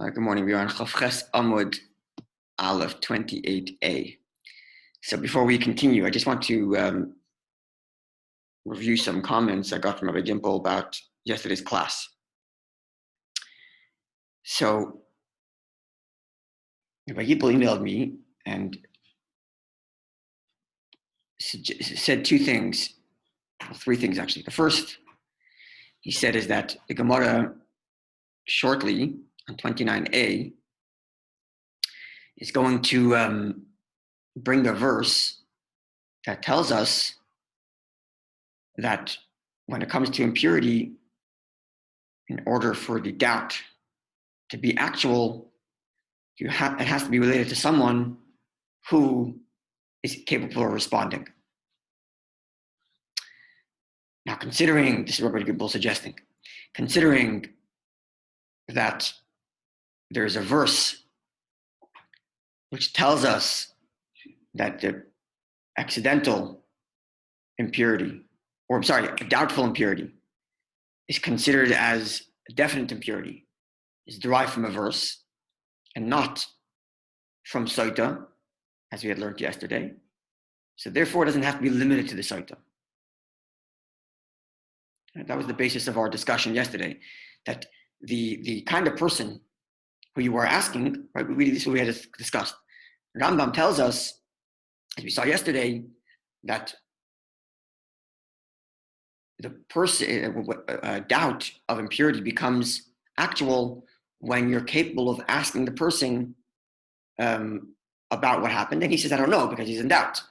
Good morning. We are on Chavches Amud Aleph 28a. So before we continue, I just want to review some comments I got from Rabbi Gimple about yesterday's class. So Rabbi Gimple emailed me and said two things, well, three things actually. The first he said is that the Gemara shortly on 29a is going to bring a verse that tells us that when it comes to impurity, in order for the doubt to be actual, it has to be related to someone who is capable of responding. Now, considering, this is what Rabbi Gimple is suggesting, considering that there's a verse which tells us that the accidental impurity, a doubtful impurity, is considered as a definite impurity, is derived from a verse and not from Sotah, as we had learned yesterday. So therefore, it doesn't have to be limited to the Sotah. That was the basis of our discussion yesterday, that the kind of person who you are asking, right? This is what we had discussed. Rambam tells us, as we saw yesterday, that the person doubt of impurity becomes actual when you're capable of asking the person about what happened, and he says, "I don't know," because he's in doubt,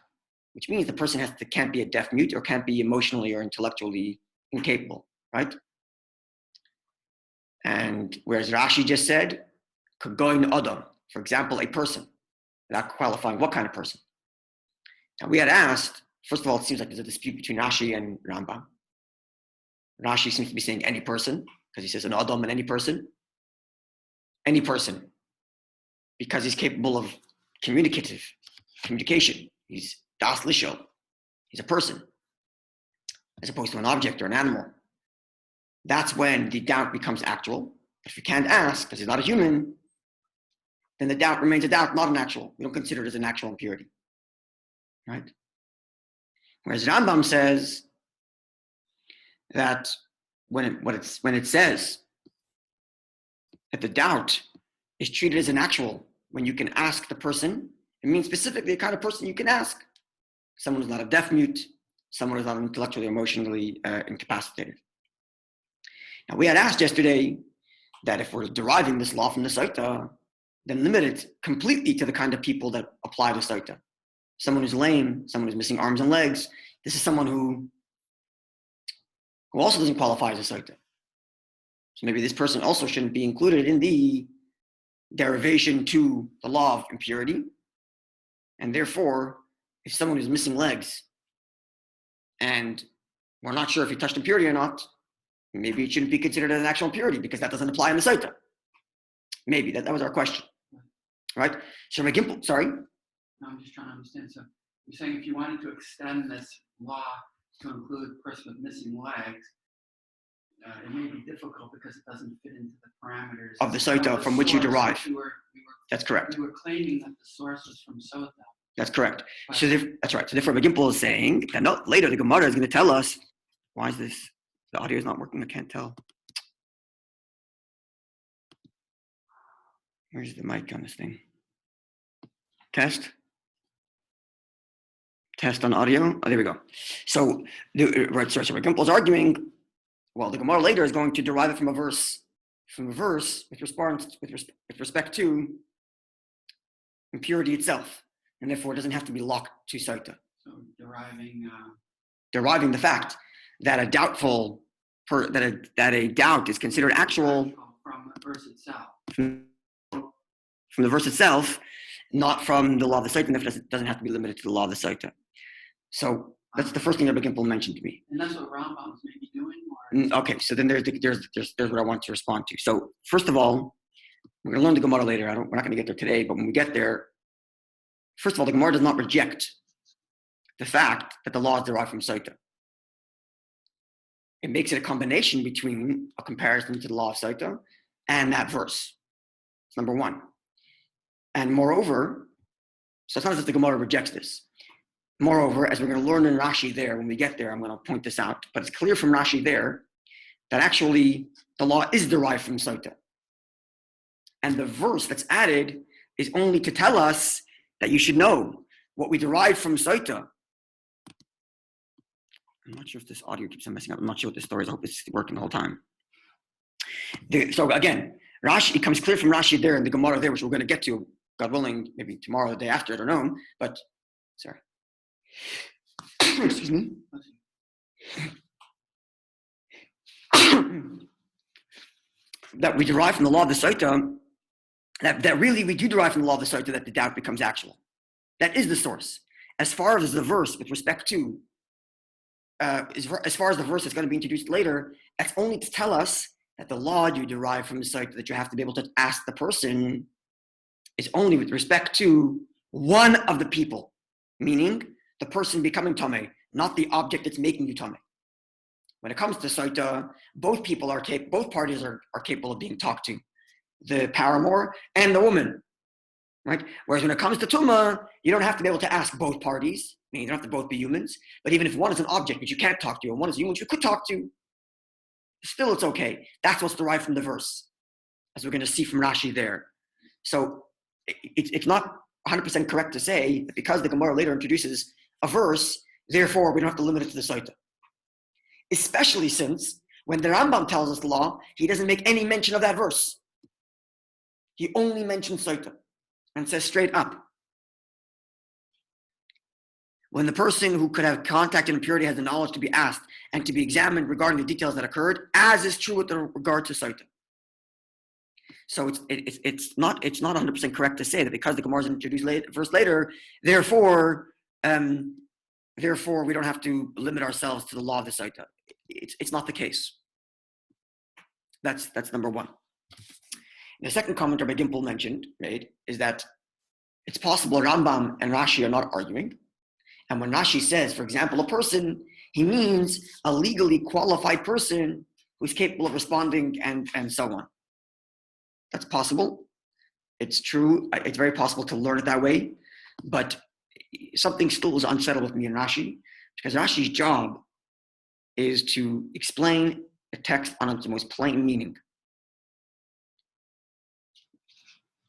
which means the person can't be a deaf mute or can't be emotionally or intellectually incapable, right? And whereas Rashi just said, "Kagoin Adam," for example, a person, without qualifying what kind of person. Now we had asked, first of all, it seems like there's a dispute between Rashi and Rambam. Rashi seems to be saying any person, because he says an Adam and any person, because he's capable of communication. He's das lisho. He's a person, as opposed to an object or an animal. That's when the doubt becomes actual. If you can't ask, because he's not a human, then the doubt remains a doubt, not an actual. We don't consider it as an actual impurity, right? Whereas Rambam says that when it says that the doubt is treated as an actual, when you can ask the person, it means specifically the kind of person you can ask. Someone who's not a deaf mute, someone who's not intellectually, emotionally incapacitated. Now, we had asked yesterday that if we're deriving this law from the Sotah, then limit it completely to the kind of people that apply the Sotah. Someone who's lame, someone who's missing arms and legs. This is someone who also doesn't qualify as a Sotah. So maybe this person also shouldn't be included in the derivation to the law of impurity. And therefore, if someone who's missing legs and we're not sure if he touched impurity or not, maybe it shouldn't be considered as an actual impurity because that doesn't apply in the Sotah. Maybe that was our question, right? So Rabbi Gimple, sorry? No, I'm just trying to understand. So you're saying if you wanted to extend this law to include a person with missing legs, it may be difficult because it doesn't fit into the parameters of the Sotah from which you derive. That's correct. You were claiming that the source was from Sotah. That's correct. So that's right. So therefore, Rabbi Gimple is saying that later the Gemara is going to tell us, why is this? The audio is not working. I can't tell. Where's the mic on this thing? Test on audio. Oh, there we go. So, so Rabbi Gimple is arguing, well, the Gemara later is going to derive it from a verse with respect to impurity itself, and therefore it doesn't have to be locked to Sotah. So deriving the fact that a doubtful that a doubt is considered actual from the verse itself. From the verse itself, not from the law of the Sotah, and it doesn't have to be limited to the law of the Sotah. So that's the first thing that Rabbi Gimple mentioned to me. And that's what Rambam is maybe doing? Okay, so then there's what I want to respond to. So first of all, we're going to learn the Gemara later. We're not going to get there today, but when we get there, first of all, the Gemara does not reject the fact that the law is derived from Sotah. It makes it a combination between a comparison to the law of Sotah and that verse. It's number one. And moreover, so it's not as if the Gemara rejects this. Moreover, as we're going to learn in Rashi there, when we get there, I'm going to point this out, but it's clear from Rashi there that actually the law is derived from Sotah. And the verse that's added is only to tell us that you should know what we derive from Sotah. I'm not sure if this audio keeps on messing up. I'm not sure what this story is. I hope it's working the whole time. So again, Rashi, it comes clear from Rashi there and the Gemara there, which we're going to get to, God willing, maybe tomorrow or the day after, I don't know. But, sorry. Excuse me. That we derive from the law of the Sotah, that really we do derive from the law of the Sotah that the doubt becomes actual. That is the source. As far as the verse with respect to, as far as the verse that's going to be introduced later, that's only to tell us that the law you derive from the Sotah that you have to be able to ask the person is only with respect to one of the people, meaning the person becoming Tameh, not the object that's making you Tameh. When it comes to Sotah, both parties are capable of being talked to, the paramour and the woman, right? Whereas when it comes to Tumah, you don't have to be able to ask both parties. I mean, you don't have to both be humans. But even if one is an object which you can't talk to, and one is a human which you could talk to, still it's okay. That's what's derived from the verse, as we're going to see from Rashi there. So it's not 100% correct to say that because the Gemara later introduces a verse, therefore we don't have to limit it to the Sotah. Especially since when the Rambam tells us the law, he doesn't make any mention of that verse. He only mentions Sotah and says straight up, when the person who could have contact and impurity has the knowledge to be asked and to be examined regarding the details that occurred, as is true with regard to Sotah. So it's not 100% correct to say that because the Gemara is introduced verse later, therefore we don't have to limit ourselves to the law of the Sotah. It's not the case. That's number one. The second comment Rabbi Gimple mentioned, right, is that it's possible Rambam and Rashi are not arguing. And when Rashi says, for example, a person, he means a legally qualified person who's capable of responding and so on. That's possible. It's true. It's very possible to learn it that way. But something still is unsettled with me in Rashi, because Rashi's job is to explain the text on its most plain meaning.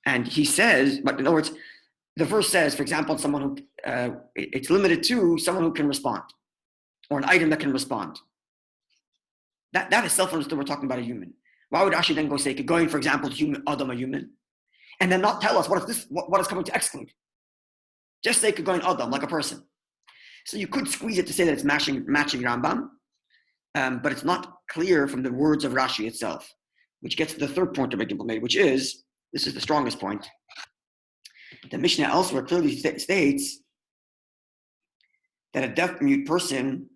And he says, but in other words, the verse says, for example, someone who, it's limited to someone who can respond, or an item that can respond. That is self-understood. We're talking about a human. Why would Rashi then go say, going, for example, human, Adam, a human, and then not tell us what is coming to exclude? Just say, going Adam, like a person. So you could squeeze it to say that it's matching Rambam, but it's not clear from the words of Rashi itself, which gets to the third point Rabbi Gimple made, which is, this is the strongest point. The Mishnah elsewhere clearly states that a deaf-mute person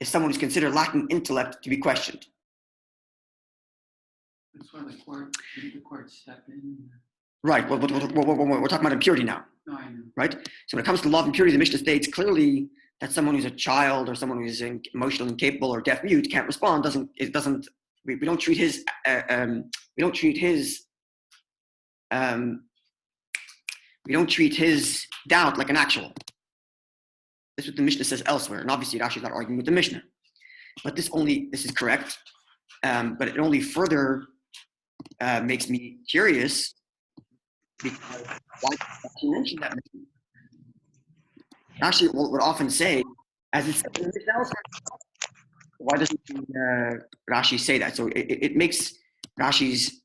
is someone who's considered lacking intellect to be questioned. That's why the court stepped in. Right. Well, we're talking about impurity now. No, I know. Right? So when it comes to law of impurity, the Mishnah states clearly that someone who's a child or someone who's emotionally incapable or deaf-mute can't respond. We don't treat his doubt like an actual. That's what the Mishnah says elsewhere, and obviously Rashi is not arguing with the Mishnah. But this is correct, but it only further makes me curious because why did Rashi mention that Mishnah? Rashi would often say, as it's in the Mishnah elsewhere, why doesn't Rashi say that? So it makes Rashi's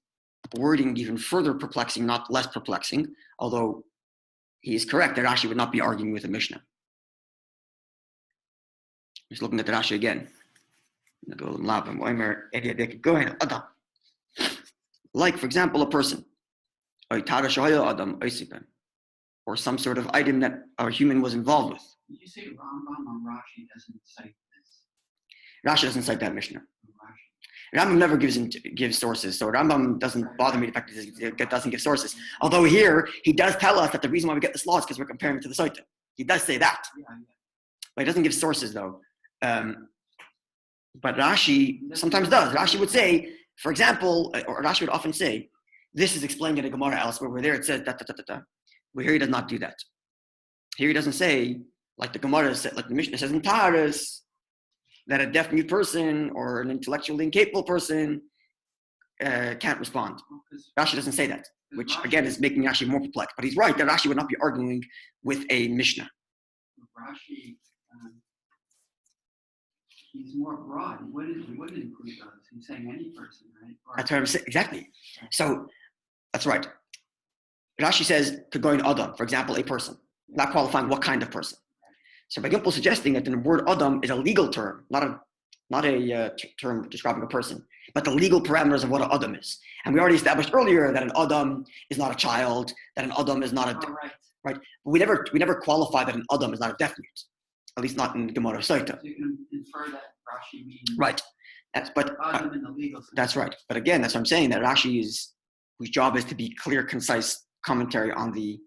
wording even further perplexing, not less perplexing, although he is correct that Rashi would not be arguing with the Mishnah. Just looking at the Rashi again. Like, for example, a person, or some sort of item that our human was involved with. Did you say Rambam or Rashi doesn't cite this? Rashi doesn't cite that Mishnah. Rambam never gives sources, so Rambam doesn't bother me the fact that he doesn't give sources. Although here, he does tell us that the reason why we get this law is because we're comparing it to the Sotah. He does say that. Yeah. But he doesn't give sources, though. But Rashi sometimes does. Rashi would say, For example, or Rashi would often say, this is explained in the Gemara elsewhere, where there it says, where here he does not do that. Here he doesn't say, like the Gemara said, like the Mishnah says in Taharis, that a deaf mute person or an intellectually incapable person can't respond. Rashi doesn't say that, which again is making Rashi more perplexed. But he's right that Rashi would not be arguing with a Mishnah. Rashi, he's more broad. He wouldn't include those. He's saying any person, right? That's what I'm saying. Exactly. So that's right. Rashi says could go in Adam, for example, a person, not qualifying what kind of person. So by Gimple suggesting that the word Adam is a legal term, not a term describing a person, but the legal parameters of what an Adam is. And we already established earlier that an Adam is not a child, that an Adam is not a right. But we never qualify that an Adam is not a deaf mute, at least not in Gemara Sotah. So you can infer that Rashi means right. Adam in the legal sense. That's right. But again, that's what I'm saying, that Rashi whose job is to be clear, concise commentary on the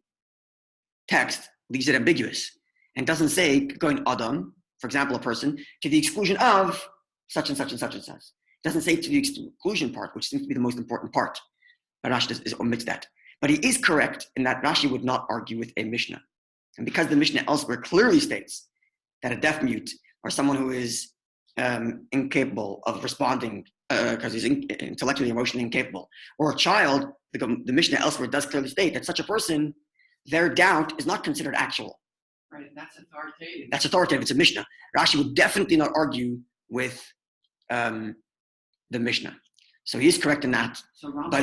text, leaves it ambiguous and doesn't say going Adam, for example, a person, to the exclusion of such and such and such and such. It doesn't say to the exclusion part, which seems to be the most important part. But Rashi omits that. But he is correct in that Rashi would not argue with a Mishnah. And because the Mishnah elsewhere clearly states that a deaf mute or someone who is incapable of responding because he's intellectually, emotionally incapable, or a child, the Mishnah elsewhere does clearly state that such a person, their doubt is not considered actual. Right, that's authoritative. That's authoritative. It's a Mishnah. Rashi would definitely not argue with the Mishnah. So he's correct in that.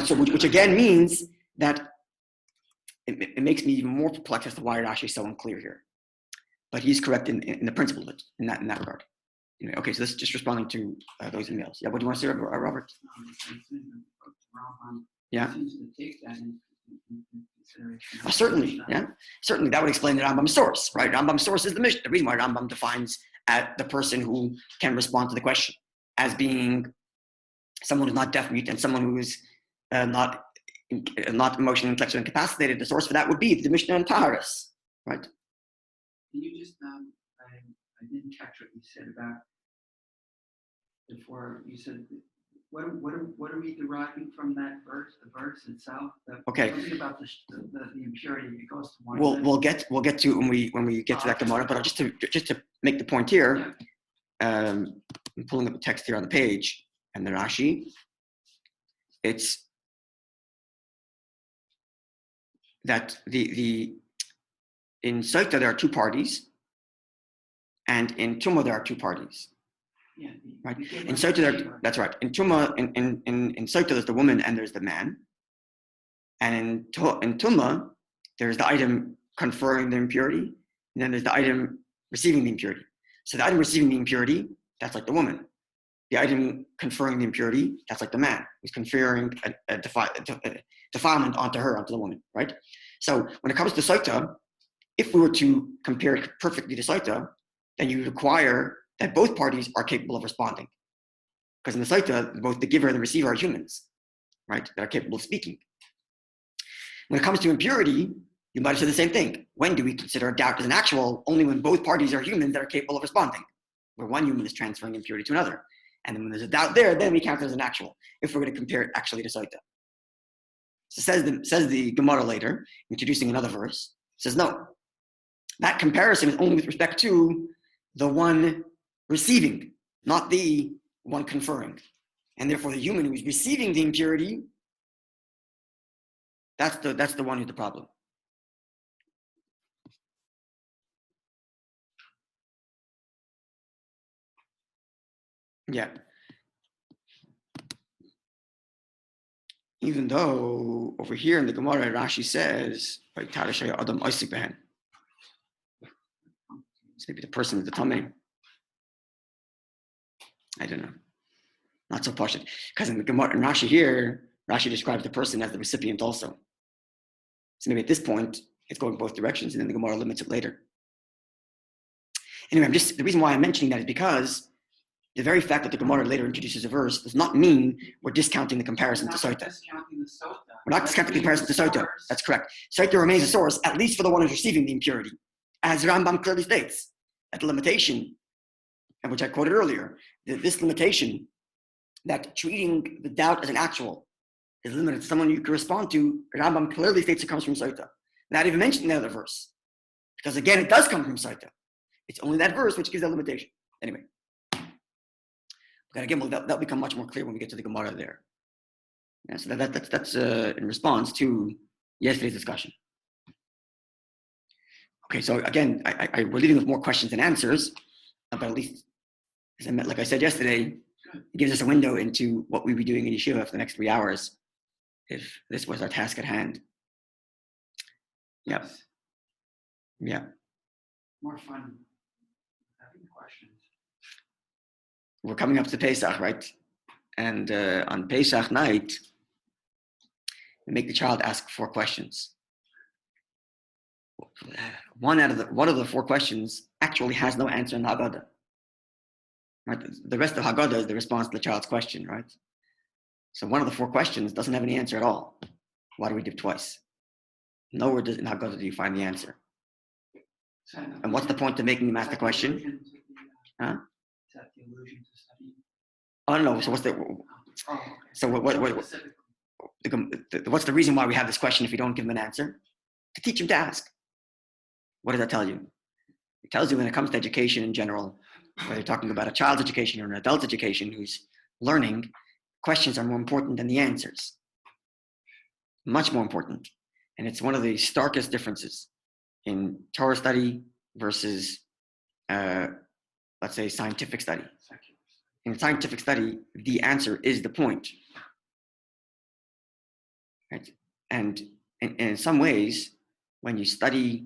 Which again means that it makes me even more perplexed as to why Rashi is so unclear here. But he's correct in the principle of it, in that regard. Anyway, okay, so this is just responding to those emails. Yeah, what do you want to say, Robert? Yeah. Certainly, yeah. Certainly, that would explain the Rambam's source, right? Rambam's source is the Mishnah. The reason why Rambam defines the person who can respond to the question as being someone who's not deaf mute and someone who is not emotionally intellectually incapacitated. The source for that would be the Mishnah and Taharis, right? Can you just I didn't catch what you said about before. You said what are we deriving from that verse? The verse itself. Okay. Something about the impurity. It goes to one. We'll get to when we get to that Gemara. But just to make the point here, I'm pulling up the text here on the page and the Rashi. It's that in Sotah there are two parties, and in Tumah there are two parties. Yeah, right. In Sotah that's right. In Tumah, in Sotah there's the woman and there's the man, and in Tumah there's the item conferring the impurity, and then there's the item receiving the impurity. So the item receiving the impurity, that's like the woman. The item conferring the impurity, that's like the man who's conferring a defilement onto the woman, right? So when it comes to Sotah, if we were to compare it perfectly to Sotah, then you require that both parties are capable of responding. Because in the Sotah, both the giver and the receiver are humans, right? That are capable of speaking. When it comes to impurity, you might have said the same thing. When do we consider a doubt as an actual? Only when both parties are humans that are capable of responding, where one human is transferring impurity to another. And then when there's a doubt there, then we count it as an actual, if we're going to compare it actually to Sotah. So says the Gemara later, introducing another verse, says no. That comparison is only with respect to the one receiving, not the one conferring. And therefore the human who is receiving the impurity, that's the one who's the problem. Yeah. Even though over here in the Gemara, Rashi says, it's maybe the person is the Tameh. I don't know. Not so posh. Because in the Gemara and Rashi here, Rashi describes the person as the recipient also. So maybe at this point, it's going both directions, and then the Gemara limits it later. Anyway, the reason why I'm mentioning that is because the very fact that the Gemara later introduces a verse does not mean we're discounting the comparison to Sotah. We're not discounting the comparison to Sotah. That's correct. Sotah remains a source, at least for the one who's receiving the impurity. As Rambam clearly states, at the limitation, and which I quoted earlier, this limitation that treating the doubt as an actual is limited to someone you can respond to, Rambam clearly states it comes from Sotah. Not even mentioned in the other verse. Because again, it does come from Sotah. It's only that verse which gives that limitation. Anyway. But again, that'll become much more clear when we get to the Gemara there. Yeah, so that's in response to yesterday's discussion. Okay, so again, we're leaving with more questions than answers, but at least, like I said yesterday, it gives us a window into what we'd be doing in yeshiva for the next 3 hours if this was our task at hand. Yep. Yeah. More fun having questions. We're coming up to Pesach, right? And on Pesach night, we make the child ask 4 questions. One of the 4 questions actually has no answer in the Haggadah. Right? The rest of Haggadah is the response to the child's question, right? So one of the 4 questions doesn't have any answer at all. Why do we give twice? Nowhere in Haggadah do you find the answer. And what's the point of making him ask the question? Huh? Is that the allusion to studying? Oh no. So what's the? Okay. So what's the reason why we have this question if we don't give him an answer? To teach him to ask. What does that tell you? It tells you when it comes to education in general, whether you're talking about a child's education or an adult's education who's learning, questions are more important than the answers. Much more important. And it's one of the starkest differences in Torah study versus, let's say, scientific study. In scientific study, the answer is the point. Right? And in some ways, when you study,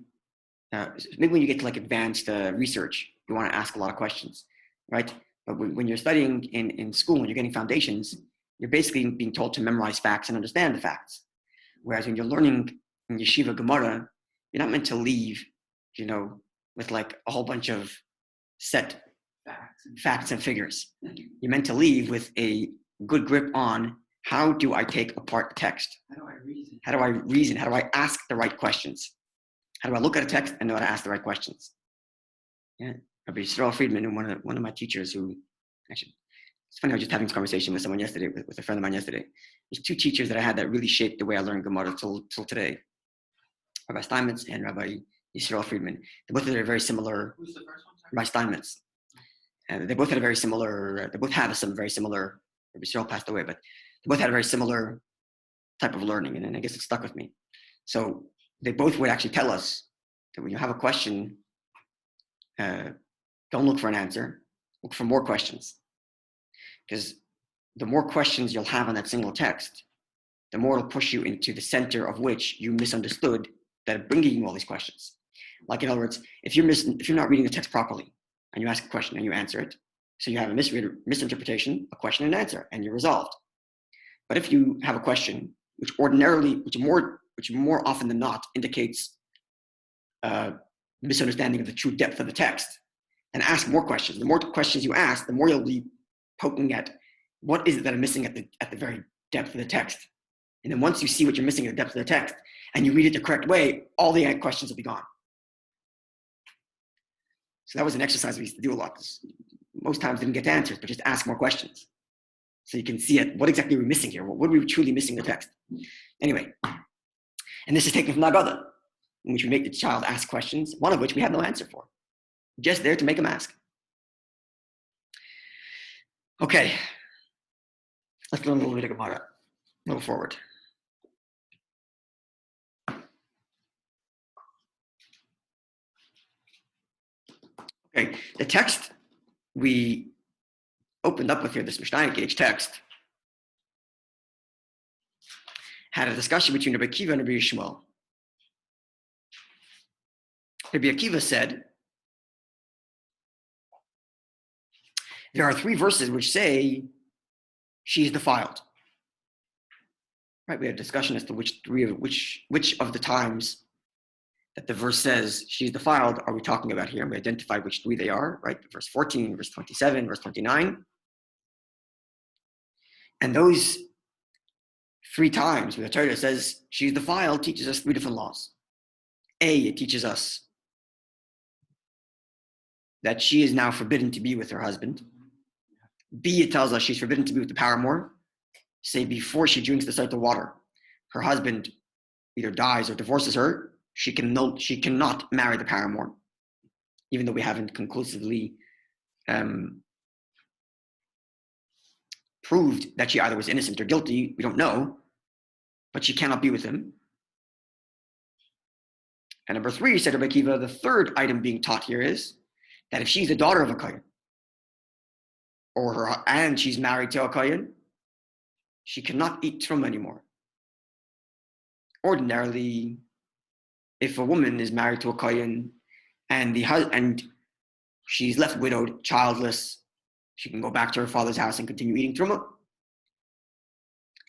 maybe when you get to like advanced research, you want to ask a lot of questions, right? But when you're studying in school, when you're getting foundations, you're basically being told to memorize facts and understand the facts. Whereas when you're learning in yeshiva Gemara, you're not meant to leave, with like a whole bunch of set facts and figures. You're meant to leave with a good grip on how do I take apart the text? How do I reason? How do I reason? How do I ask the right questions? How do I look at a text and know how to ask the right questions? Yeah, Rabbi Friedman, one of my teachers who, actually, it's funny, I was just having this conversation with someone yesterday, with a friend of mine yesterday. There's 2 teachers that I had that really shaped the way I learned Gemara till today. Rabbi Steinmetz and Rabbi Yisrael Friedman. They both had a very similar. Who's the first one? Sorry? Rabbi Steinmetz. And they both had a very similar. They both have some very similar. Rabbi Yisrael passed away, but they both had a very similar type of learning, and I guess it stuck with me. So they both would actually tell us that when you have a question, don't look for an answer. Look for more questions, because the more questions you'll have on that single text, the more it'll push you into the center of which you misunderstood that are bringing you all these questions. Like in other words, if you're not reading the text properly and you ask a question and you answer it, so you have a misinterpretation, a question and answer, and you're resolved. But if you have a question which more often than not indicates misunderstanding of the true depth of the text, and ask more questions. The more questions you ask, the more you'll be poking at what is it that I'm missing at the very depth of the text. And then once you see what you're missing at the depth of the text and you read it the correct way, all the questions will be gone. So that was an exercise we used to do a lot. Most times didn't get to answers, but just ask more questions. So you can see it, what exactly are we missing here? What are we truly missing in the text? Anyway, and this is taken from Haggadah, in which we make the child ask questions, one of which we have no answer for. Just there to make him ask. Okay, let's learn a little bit of Gemara. Move forward. Okay, the text we opened up with here, this Mishnah Gauge text, had a discussion between Rabbi Akiva and Rabbi Yishmael. Rabbi Akiva said, there are 3 verses which say she is defiled. Right? We had a discussion as to which of the times that the verse says she's defiled are we talking about here? And we identified which 3 they are, right? Verse 14, verse 27, verse 29. And those 3 times where the Torah says she's defiled teaches us 3 different laws. A, it teaches us that she is now forbidden to be with her husband. B, it tells us she's forbidden to be with the paramour. Say before she drinks the Sotah water, her husband either dies or divorces her, she cannot marry the paramour, even though we haven't conclusively proved that she either was innocent or guilty. We don't know, but she cannot be with him. And number 3, said Rabbi Akiva, the third item being taught here is that if she's the daughter of a kohen, and she's married to a kohen, she cannot eat truma anymore. Ordinarily, if a woman is married to a kohen and she's left widowed, childless, she can go back to her father's house and continue eating truma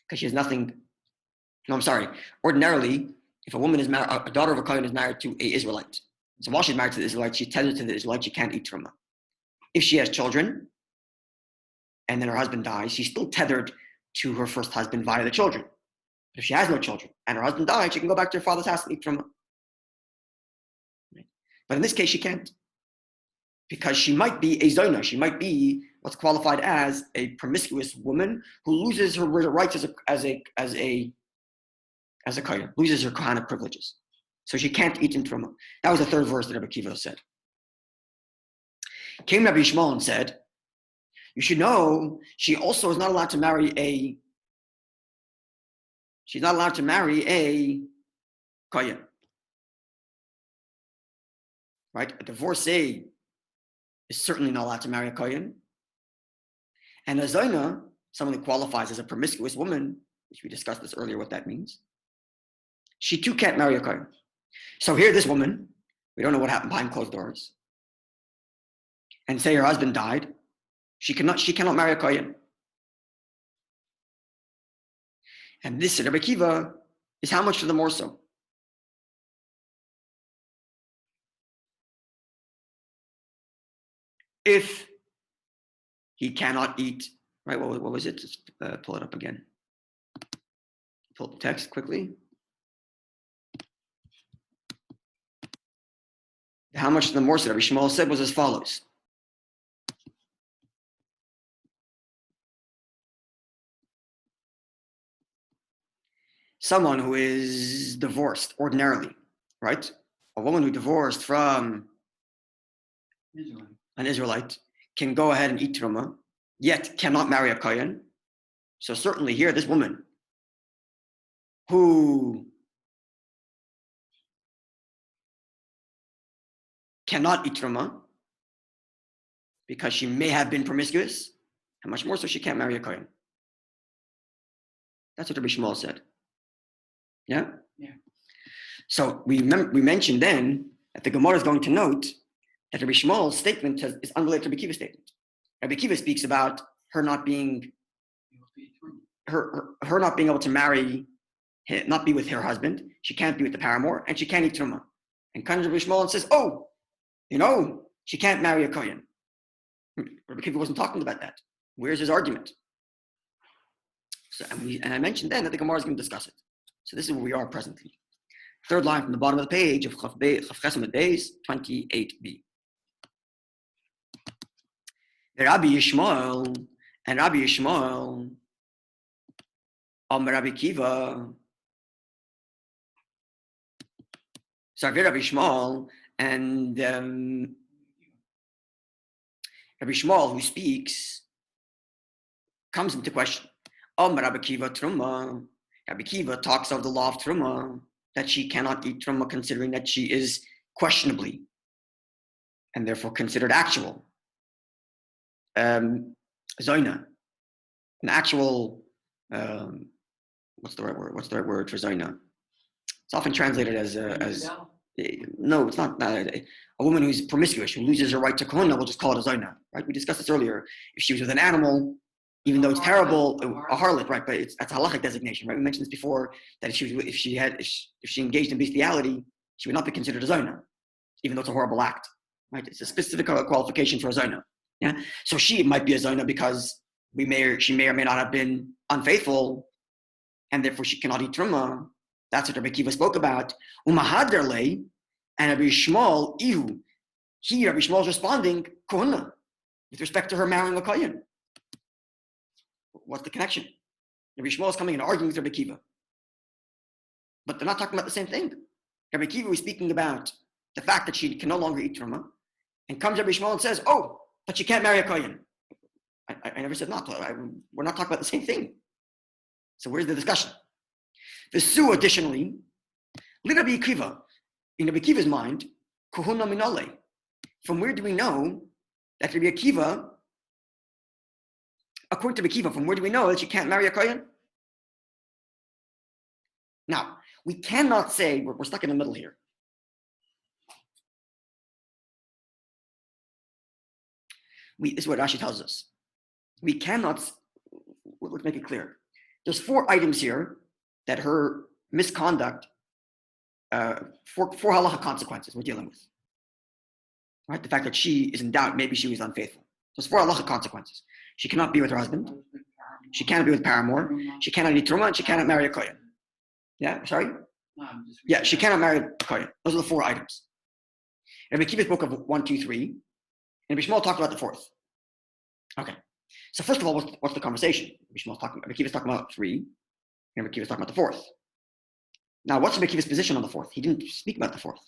because she has nothing. No, I'm sorry. Ordinarily, if a woman is married, a daughter of a kohen is married to an Israelite. So while she's married to the Israelite, she's tethered to the Israelite. She can't eat truma. If she has children, and then her husband dies, she's still tethered to her first husband via the children. But if she has no children and her husband died, she can go back to her father's house and eat truma. But in this case, she can't, because she might be a zona. She might be what's qualified as a promiscuous woman who loses her rights as a kohen, loses her kohanic privileges. So she can't eat in truma. That was the third verse that Rabbi Akiva said. Came Rabbi Yishmael and said, you should know she also is not allowed to marry a kohen. Right? A divorcee is certainly not allowed to marry a kohen. And a zona, someone who qualifies as a promiscuous woman, which we discussed this earlier, what that means, she too can't marry a kohen. So here, this woman, we don't know what happened behind closed doors, and say her husband died, she cannot marry a kohen. And this, Rabbi Akiva, is how much for the more so? If he cannot eat, right? What was it? Just pull it up again. Pull up the text quickly. How much the more so Rabbi Yishmael said was as follows. Someone who is divorced ordinarily, right? A woman who divorced from an Israelite can go ahead and eat truma, yet cannot marry a kohen. So certainly here, this woman who cannot eat truma because she may have been promiscuous, and much more so she can't marry a kohen. That's what Rabbi Yishmael said. Yeah? Yeah. So we mentioned then that the Gemara is going to note that Rabbi Yishmael's statement is unrelated to Rabbi Akiva's statement. Rabbi Akiva speaks about her not being not being able to marry, not be with her husband. She can't be with the paramour, and she can't eat truma. And comes Rabbi Yishmael and says, "Oh, she can't marry a kohen." Rabbi Akiva wasn't talking about that. Where's his argument? So, and I mentioned then that the Gemara is going to discuss it. So this is where we are presently. Third line from the bottom of the page of Chaf Chesed Beis 28b. Rabbi Yishmael and Rabbi Yishmael, Rabbi Akiva. Sorry, Rabbi Yishmael and Rabbi Yishmael, who speaks, comes into question. Rabbi Akiva Truma. Rabbi Akiva talks of the law of Truma, that she cannot eat Truma considering that she is questionably and therefore considered actual. Zoina, an actual, what's the right word? What's the right word for Zoina? It's often translated as no, it's not. A woman who's promiscuous, who loses her right to kohuna, we'll just call it a Zoina, right? We discussed this earlier. If she was with an animal, even though it's terrible, a harlot, right? But that's a halachic designation, right? We mentioned this before, that if she engaged in bestiality, she would not be considered a zona, even though it's a horrible act, right? It's a specific qualification for a zona. Yeah. So she might be a zona because she may or may not have been unfaithful, and therefore she cannot eat truma. That's what Rabbi Akiva spoke about. Umahaderle, and Rabbi Yishmael ihu. Rabbi Yishmael is responding kohuna with respect to her marrying a kohen. What's the connection? Rabbi Shmuel is coming and arguing with Rabbi Akiva. But they're not talking about the same thing. Rabbi Akiva was speaking about the fact that she can no longer eat truma, and comes Rabbi Shmuel and says, oh, but she can't marry a kohen. I never said not. We're not talking about the same thing. So where's the discussion? The Su, additionally, Rabbi Akiva, in Rabbi Akiva's mind, kuhuna minale. From where do we know that Rabbi Akiva, according to Rabbi Akiva, from where do we know that she can't marry a kohen? Now, we cannot say, we're stuck in the middle here. This is what Rashi tells us. We cannot, let's make it clear. There's 4 items here that her misconduct, 4 halacha consequences we're dealing with. Right? The fact that she is in doubt, maybe she was unfaithful. There's 4 halacha consequences. She cannot be with her husband. She cannot be with paramour. She cannot eat truma, and she cannot marry a kohen. Yeah, sorry? Yeah, she cannot marry a kohen. Those are the 4 items. Rabbi Akiva's book of 1, 2, 3, and Rabbi Shmuel talked about the 4th. Okay. So first of all, what's the conversation? Rabbi Akiva's talking about 3, and Rabbi Akiva's talking about the 4th. Now, what's Rabbi Akiva's position on the 4th? He didn't speak about the 4th.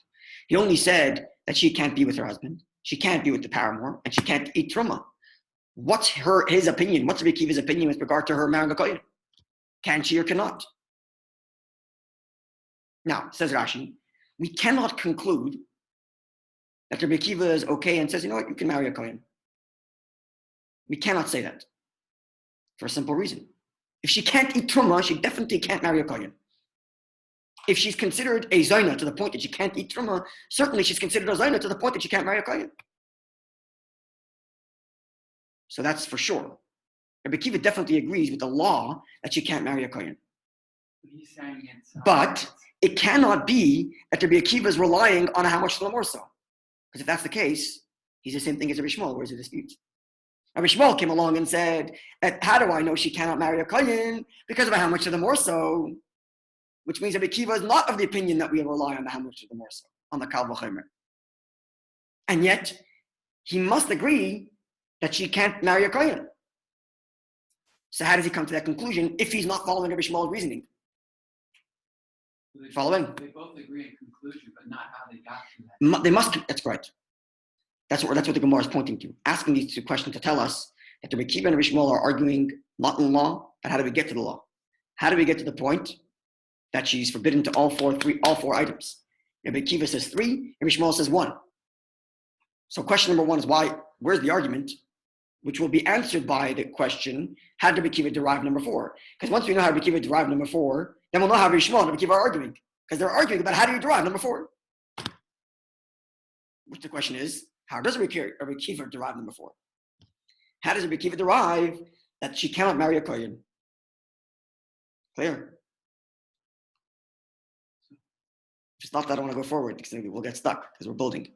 He only said that she can't be with her husband, she can't be with the paramour, and she can't eat truma. What's his opinion? What's Rabbi Akiva's opinion with regard to her marrying a kohen? Can she or cannot? Now, says Rashi, we cannot conclude that Rabbi Akiva is okay and says, you know what, you can marry a kohen. We cannot say that for a simple reason. If she can't eat truma, she definitely can't marry a kohen. If she's considered a zayna to the point that she can't eat truma, certainly she's considered a zayna to the point that she can't marry a kohen. So that's for sure. Rabbi Akiva definitely agrees with the law that she can't marry a kohen. But it cannot be that Rabbi Akiva is relying on how much more so. Because if that's the case, he's the same thing as Rabbi Shmuel. Where's the dispute? Rabbi Shmuel came along and said, how do I know she cannot marry a kohen? Because of how much of the more so. Which means Rabbi Akiva is not of the opinion that we rely on the how much of the more so, on the kal v'chomer. And yet, he must agree that she can't marry a kohen. So how does he come to that conclusion if he's not following Rabbi Shmuel's reasoning? Following? They both agree in conclusion, but not how they got to that. They must. That's right. That's what the Gemara is pointing to. Asking these 2 questions to tell us that Rabbi Akiva and Rabbi Shmuel are arguing not in law, but how do we get to the law? How do we get to the point that she's forbidden to all four items? Rabbi Akiva says 3, Rabbi Shmuel says 1. So question number 1 is why? Where's the argument? Which will be answered by the question, how did Rabbi Akiva derive number 4? Because once we know how Rabbi Akiva derived number 4, then we'll know how Rabbi Shmuel and Rabbi Akiva are arguing. Because they're arguing about how do you derive number 4? Which the question is, how does Rabbi Akiva derive number 4? How does Rabbi Akiva derive that she cannot marry a kohen? Clear? If it's not that, I don't want to go forward because we'll get stuck because we're building.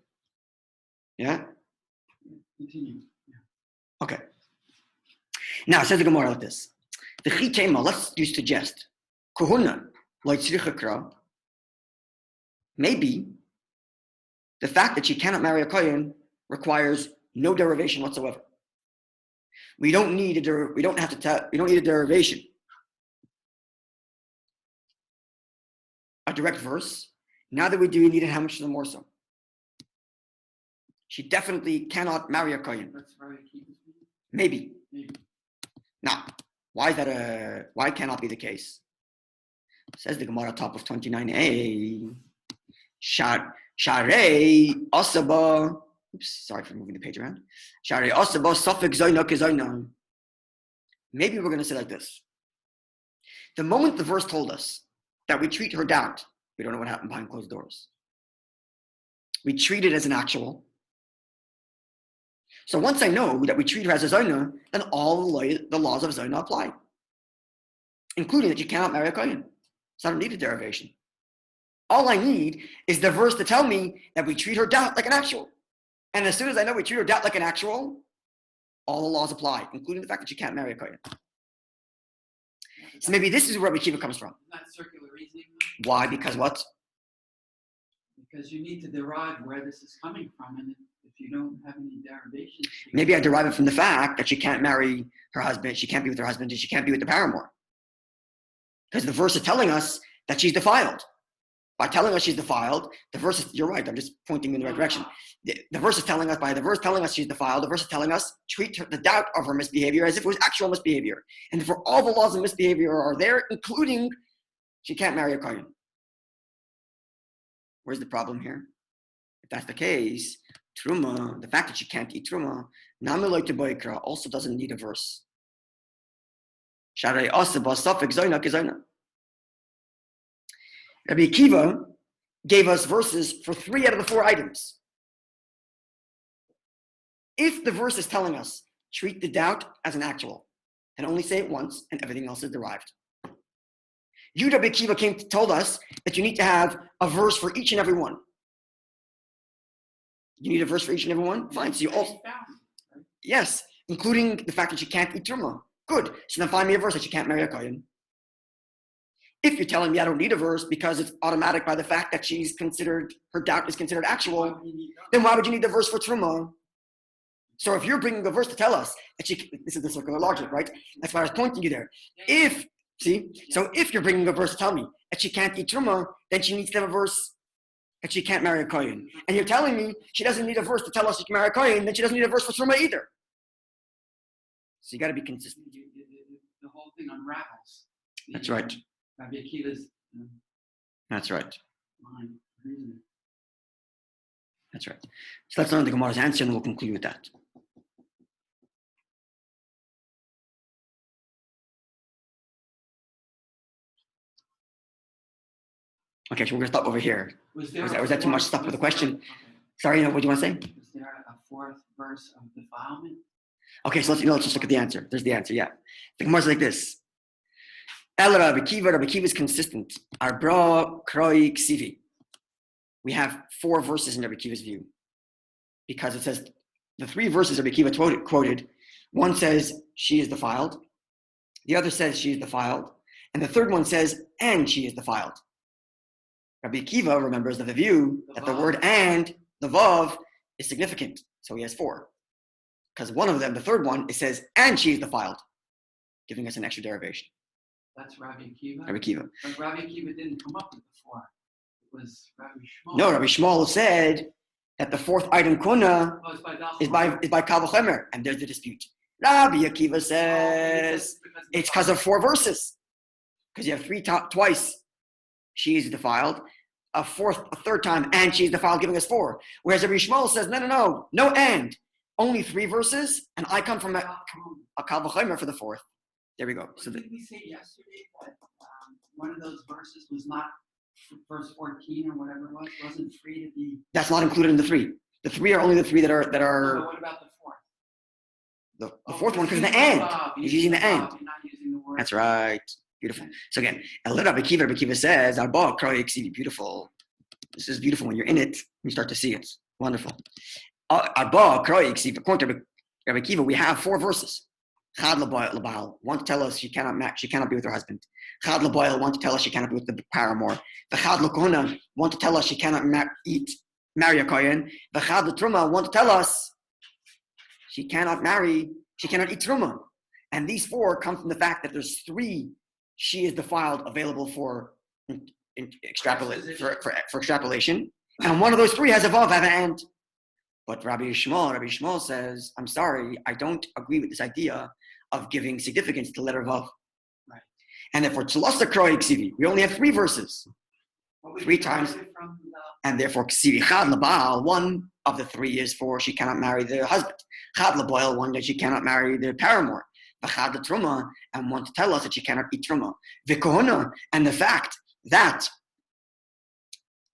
Yeah? Continue. Yeah. Okay. Now, it says the Gemara like this. The chitema, let's use suggest. Kohuna, like tzricha. Maybe the fact that she cannot marry a kohen requires no derivation whatsoever. We don't need a derivation. A direct verse. Now that we do, we need it how much the more so. She definitely cannot marry a kohen. Maybe. Now, why cannot be the case? Says the Gemara top of 29a. Sharei asaba. Oops, sorry for moving the page around. Sharei asaba safek zayna kezayna. Maybe we're going to say like this. The moment the verse told us that we treat her doubt, we don't know what happened behind closed doors. We treat it as an actual. So once I know that we treat her as a zayna, then all the laws of zayna apply, including that you cannot marry a kohen. So I don't need a derivation. All I need is the verse to tell me that we treat her doubt like an actual. And as soon as I know we treat her doubt like an actual, all the laws apply, including the fact that she can't marry a kohen. So maybe this is where Rabbi Akiva comes from. Not circular reasoning. Why? Because what? Because you need to derive where this is coming from. And if you don't have any derivations. Maybe I derive it from the fact that she can't marry her husband, she can't be with her husband, and she can't be with the paramour. Because the verse is telling us that she's defiled. By telling us she's defiled, the verse is, you're right, I'm just pointing in the right direction. The verse is telling us, by the verse telling us she's defiled, the verse is telling us, treat the doubt of her misbehavior as if it was actual misbehavior. And for all the laws of misbehavior are there, including she can't marry a kohen. Where's the problem here? If that's the case, truma, the fact that she can't eat truma, namiloy to boikra, also doesn't need a verse. Sharei asa b'asafik zoyna k'zoyna. Rabbi Akiva gave us verses for 3 out of the 4 items. If the verse is telling us, treat the doubt as an actual, and only say it once, and everything else is derived. You, Rabbi Akiva, told us that you need to have a verse for each and every one. You need a verse for each and every one? Fine. So you also, yes, including the fact that she can't eat truma. Good. So then find me a verse that she can't marry a kohen. If you're telling me I don't need a verse because it's automatic by the fact that her doubt is considered actual, then why would you need the verse for truma? So if you're bringing a verse to tell us that this is the circular logic, right? That's why I was pointing you there. If you're bringing a verse to tell me that she can't eat truma, then she needs to have a verse that she can't marry a kohen. And you're telling me she doesn't need a verse to tell us she can marry a kohen, then she doesn't need a verse for truma either. So you got to be consistent. The whole thing unravels. That's right. Rabbi Akiva's. That's right. Line of reasoning. That's right. So let's learn the Gemara's answer and we'll conclude with that. Okay, so we're going to stop over here. Was that too much stuff with the question? Okay. Sorry, what do you want to say? Was there a 4th verse of defilement? Okay, so let's just look at the answer. There's the answer, yeah. The Gemara is like this. Rabbi Akiva is consistent. Arbra kroi ksivi. We have 4 verses in Rabbi Akiva's view. Because it says, the 3 verses Rabbi Akiva quoted, one says, she is defiled. The other says, she is defiled. And the third one says, and she is defiled. Rabbi Akiva remembers the view that the word and, the vav, is significant. So he has 4. Because one of them, the third one, it says, and she is defiled, giving us an extra derivation. That's Rabbi Akiva? Rabbi Akiva. But Rabbi Akiva didn't come up with the 4. It was Rabbi Shmuel. No, Rabbi Shmuel said that the 4th item kuna is by Kal V'chomer, and there's the dispute. Rabbi Akiva says it's because of 4 verses. Because you have twice she is defiled, a third time, and she is defiled, giving us 4. Whereas Rabbi Shmuel says, no and. Only 3 verses, and I come from a Kal V'chomer for the 4th. There we go. So did we say yesterday that one of those verses was not verse 14 or whatever it was? It wasn't free to be. That's not included in the 3. The 3 are only the 3 that are. No, what about the 4th? The 4th one, because the and. He's using the and. You're not using the word. That's right. Beautiful. So again, Rabbi Akiva says, Arba kroi ksivi. Beautiful. This is beautiful when you're in it. You start to see it. Wonderful. Arba kroi ksivi. According to Rabbi Akiva, we have 4 verses. Chad Labal, one to tell us she cannot be with her husband. Chad Laboil, one to tell us she cannot be with the paramour. The Chad Lakona, one to tell us she cannot marry a kohen. The Chad Latruma, one to tell us she cannot eat truma. And these 4 come from the fact that there's 3 she is defiled available for extrapolation. And one of those 3 has a vav, have an and. But Rabbi Shmuel says, I'm sorry, I don't agree with this idea of giving significance to letter vav. Right. And therefore, tzlosa kroi ksivi, we only have 3 verses. 3 times. And therefore, ksivi chad labal, one of the 3 is for she cannot marry the husband. Chad laboil, one that she cannot marry the paramour. V'chad truma, and one to tell us that she cannot eat truma. V'kohona, and the fact that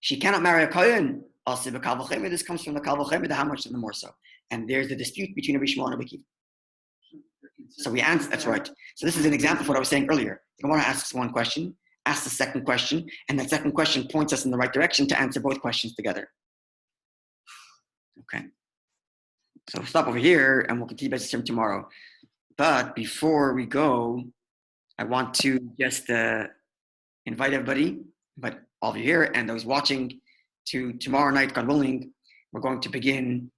she cannot marry a kohen. Also, this comes from the Kal V'chomer, how much the more so. And there's the dispute between Rabbi Shmuel and Rabbi Akiva. So we answer, that's right. So this is an example of what I was saying earlier. The Gemara asks one question, asks the second question, and that second question points us in the right direction to answer both questions together. Okay. So we'll stop over here and we'll continue by the tomorrow. But before we go, I want to just invite everybody, but all of you here and those watching, to tomorrow night, God willing, we're going to begin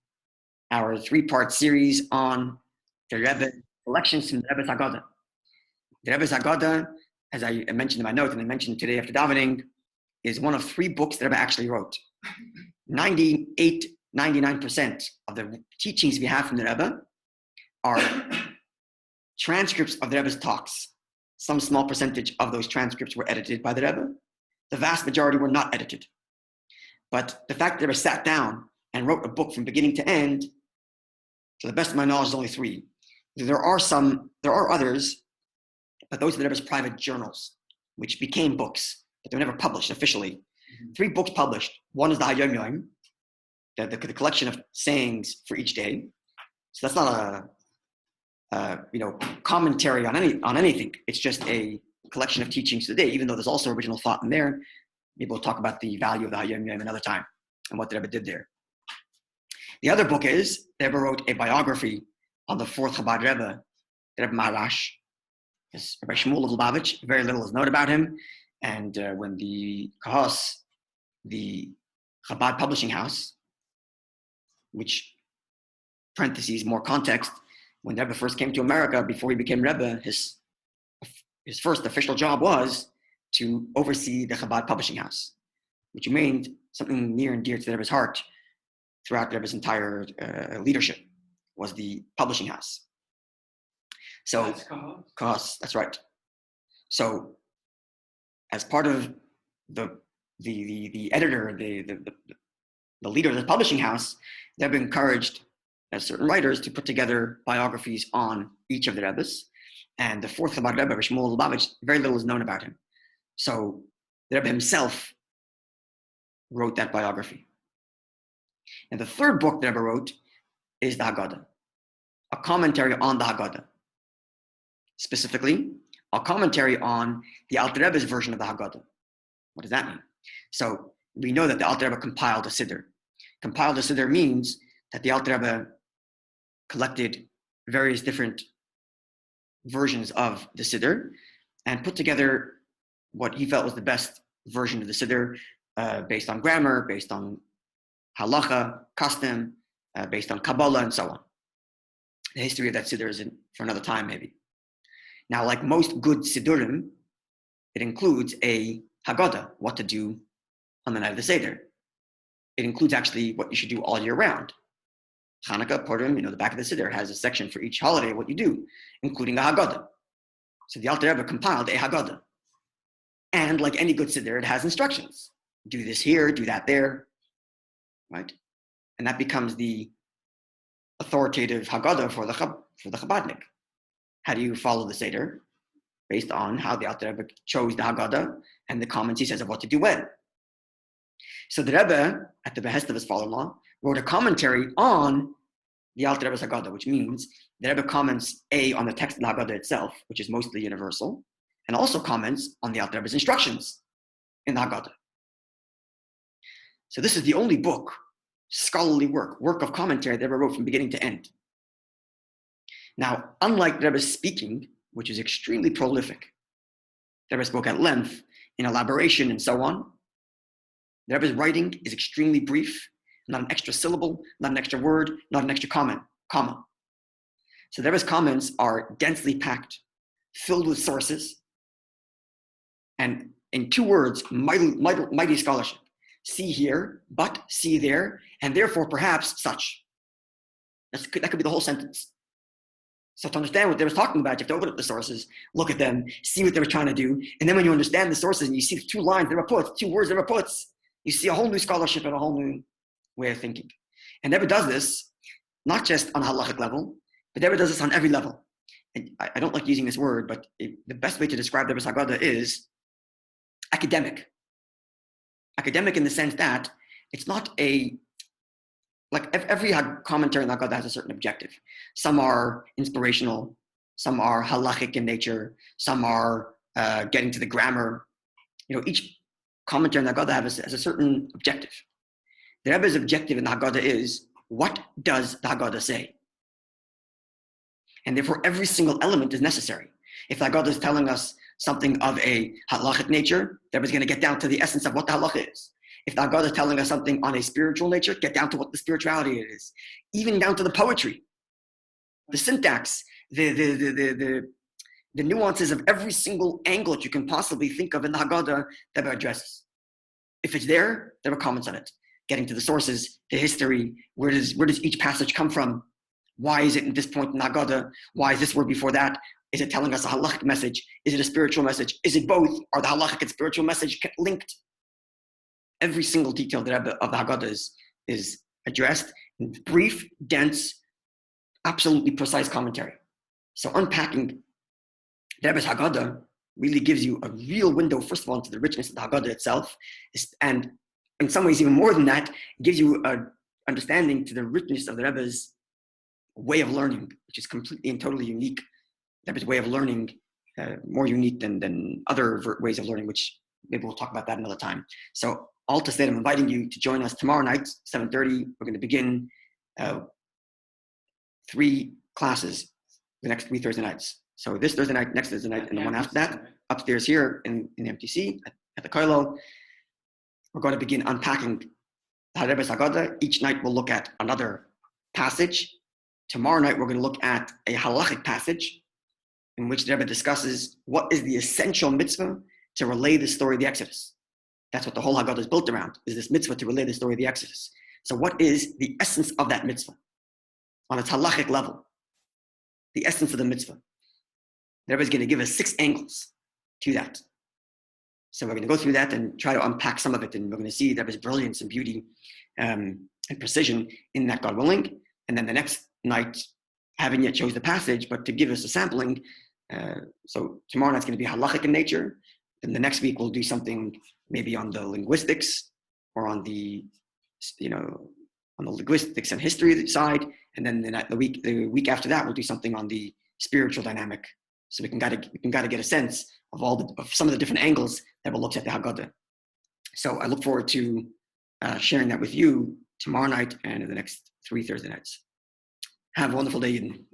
our three-part series on the Rebbe collections from the Rebbe's Haggadah. The Rebbe's Haggadah, as I mentioned in my note and I mentioned today after davening, is one of three books the Rebbe actually wrote. 99% of the teachings we have from the Rebbe are transcripts of the Rebbe's talks. Some small percentage of those transcripts were edited by the Rebbe. The vast majority were not edited. But the fact that the Rebbe sat down and wrote a book from beginning to end, to the best of my knowledge, is only three. There are others, but those are the Rebbe's private journals, which became books, but they were never published officially. Mm-hmm. 3 books published. One is the Hayom Yom, the collection of sayings for each day. So that's not a commentary on anything. It's just a collection of teachings for the day, even though there's also original thought in there. Maybe we'll talk about the value of the Hayom Yom another time and what the Rebbe did there. The other book is, the Rebbe wrote a biography on the 4th Chabad Rebbe, the Rebbe Maharash. Rabbi Shmuel of Lubavitch, very little is known about him. And when the Kahos, the Chabad publishing house, which, parentheses, more context, when the Rebbe first came to America, before he became Rebbe, his first official job was to oversee the Chabad publishing house, which remained something near and dear to the Rebbe's heart throughout the Rebbe's entire leadership, was the publishing house. So, Kahos, that's right. So, as part of the editor, the leader of the publishing house, they've been encouraged as certain writers to put together biographies on each of the Rebbes. And the 4th Chabad Rebbe, Rabbi Shmuel Lubavitch, very little is known about him. So the Rebbe himself wrote that biography. And the 3rd book the Rebbe wrote is the Haggadah, a commentary on the Haggadah. Specifically, a commentary on the Alter Rebbe's version of the Haggadah. What does that mean? So we know that the Alter Rebbe compiled a Siddur. Compiled a Siddur means that the Alter Rebbe collected various different versions of the Siddur and put together what he felt was the best version of the Siddur, based on grammar, based on halacha, custom, based on Kabbalah, and so on. The history of that Siddur is for another time, maybe. Now, like most good Siddurim, it includes a Haggadah, what to do on the night of the Seder. It includes actually what you should do all year round. Hanukkah, Purim, the back of the Siddur has a section for each holiday, what you do, including a Haggadah. So the Alter Rebbe compiled a Haggadah. And like any good Siddur, it has instructions. Do this here, do that there, right? And that becomes the authoritative Haggadah for the Chabadnik. How do you follow the Seder? Based on how the Alter Rebbe chose the Haggadah and the comments he says of what to do when. So the Rebbe, at the behest of his father-in-law, wrote a commentary on the Alter Rebbe's Haggadah, which means the Rebbe comments on the text of the Haggadah itself, which is mostly universal, and also comments on the Alter Rebbe's instructions in the Haggadah. So this is the only book, scholarly work of commentary the Rebbe wrote from beginning to end. Now, unlike the Rebbe's speaking, which is extremely prolific, the Rebbe spoke at length, in elaboration, and so on. The Rebbe's writing is extremely brief, not an extra syllable, not an extra word, not an extra comma. So the Rebbe's comments are densely packed, filled with sources, and in 2 words, mighty scholarship. See here, but see there, and therefore perhaps such. That could be the whole sentence. So to understand what they were talking about, you have to open up the sources, look at them, see what they were trying to do, and then when you understand the sources and you see the 2 lines they were put, 2 words they were put, you see a whole new scholarship and a whole new way of thinking. And Rebbe does this, not just on a halachic level, but Rebbe does this on every level. And I don't like using this word, but the best way to describe Rebbe's Haggadah is academic. Academic in the sense that it's not every commentary on the Haggadah has a certain objective. Some are inspirational, some are halachic in nature, some are getting to the grammar. Each commentary on the Haggadah has a certain objective. The Rebbe's objective in the Haggadah is, what does the Haggadah say? And therefore, every single element is necessary. If the Haggadah is telling us something of a halachic nature, the Rebbe is going to get down to the essence of what the halacha is. If the Haggadah is telling us something on a spiritual nature, get down to what the spirituality it is. Even down to the poetry, the syntax, the nuances of every single angle that you can possibly think of in the Haggadah that Rebbe addresses. If it's there, there are comments on it. Getting to the sources, the history, where does each passage come from? Why is it at this point in the Haggadah? Why is this word before that? Is it telling us a halachic message? Is it a spiritual message? Is it both? Are the halachic and spiritual message linked? Every single detail of the Haggadah is addressed in brief, dense, absolutely precise commentary. So unpacking the Rebbe's Haggadah really gives you a real window, first of all, into the richness of the Haggadah itself, and in some ways even more than that, it gives you an understanding to the richness of the Rebbe's way of learning, which is completely and totally unique. The Rebbe's way of learning, more unique than other ways of learning, which maybe we'll talk about that another time. So all to say, I'm inviting you to join us tomorrow night, 7:30. We're going to begin 3 classes the next 3 Thursday nights. So this Thursday night, next Thursday night, and the one after that, upstairs here in the MTC at the Koilo, we're going to begin unpacking the Rebbe's Haggadah. Each night we'll look at another passage. Tomorrow night we're going to look at a halachic passage in which the Rebbe discusses what is the essential mitzvah to relay the story of the Exodus. That's what the whole Haggadah is built around, is this mitzvah to relay the story of the Exodus. So what is the essence of that mitzvah on its halachic level? The essence of the mitzvah. The Rebbe is going to give us 6 angles to that. So we're going to go through that and try to unpack some of it, and we're going to see the Rebbe's brilliance and beauty and precision in that, God willing. And then the next night, haven't yet chose the passage, but to give us a sampling. So tomorrow night's going to be halachic in nature. Then the next week we'll do something maybe on the linguistics or on the, on the linguistics and history side. And then the week after that, we'll do something on the spiritual dynamic. So we can gotta get a sense of some of the different angles that we'll look at the Haggadah. So I look forward to sharing that with you tomorrow night and in the next 3 Thursday nights. Have a wonderful day, Eden.